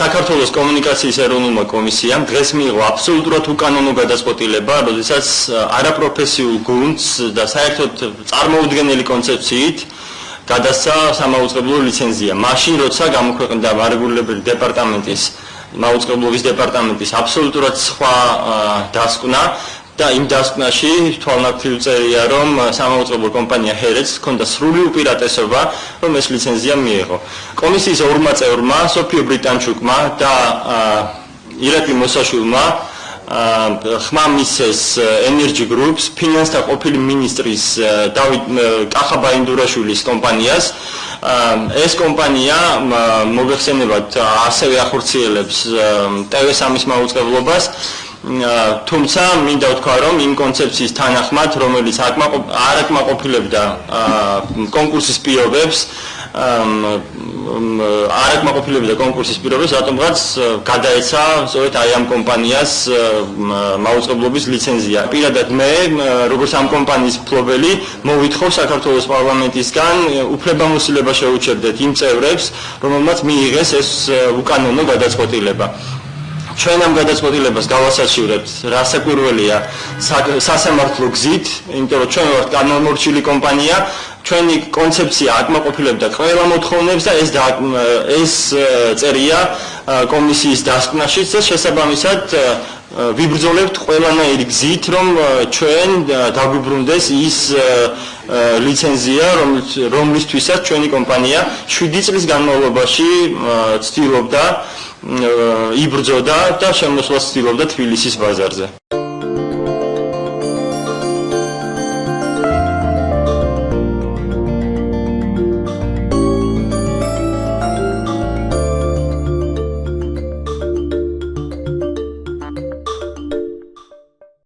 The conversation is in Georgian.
საქართველოს კომუნიკაციის ეროვნულმა კომისიამ დღეს მიიღო აბსოლუტურად უკანონო გადაწყვეტილება, როდესაც არაპროფესიულ გუნდს და საერთოდ წარმოუდგენელი კონცეფციით გადასცა სამაუწყებლო ლიცენზია. მაშინ, როცა გამოქვეყნდა მარეგულირებელი დეპარტამენტის მაუწყებლობის დეპარტამენტის აბსოლუტურად სხვა დასკვნა და იმ დასკვნაში თვალნათლივ წერია, რომ სამაუწყებლო კომპანია ჰერეთს ჰქონდა სრული უპირატესობა, რომ ეს ლიცენზია მიეღო. კომისიის ორმა წევრმა, სოფიო ბრიტანჩუკმა და ირაკლი მოსაშვილმა ხმა მისცეს Energy Groups, ფინანსთა ყოფილი მინისტრის დავით კახაბაინდურაშვილის კომპანიას. ეს კომპანია მოგეხსენებათ ასევე ახორციელებს TV3-ის მაუწყებლობას. თუმცა მინდა ვთქვა, რომ იმ კონცეფციის თანახმად, რომელიც არ აკმაყოფილებდა კონკურსის პირობებს, რატომღაც გადაეცა სწორედ აი ამ კომპანიას მაუწყებლობის ლიცენზია. პირადად მე, როგორც ამ კომპანიის მფლობელი, მოვითხოვ საქართველოს პარლამენტისგან უფლებამოსილება შეუჩერდეთ იმ წევრებს, რომელმაც მიიღეს ეს უკანონო გადაწყვეტილება. ჩვენ ამ გადაწყვეტილებას გავასაჩივრებთ, რასაკვირველია, სასამართლო გზით, იმიტომ რომ ჩვენ ვართ განმორჩილი კომპანია, ჩვენი კონცეფცია აკმაყოფილებდა ყველა მოთხოვნებს და ეს წერია კომისიის დასკვნაშიც და შესაბამისად ვიბრძოლებთ ყველანაირი გზით, რომ ჩვენ დაგვიბრუნდეს ის ლიცენზია, რომლისთვისაც ჩვენი კომპანია 7 წლის განმავლობაში ცდილობდა იბრძოდა და შემოსვლას ცდილობდა თბილისის ბაზარზე.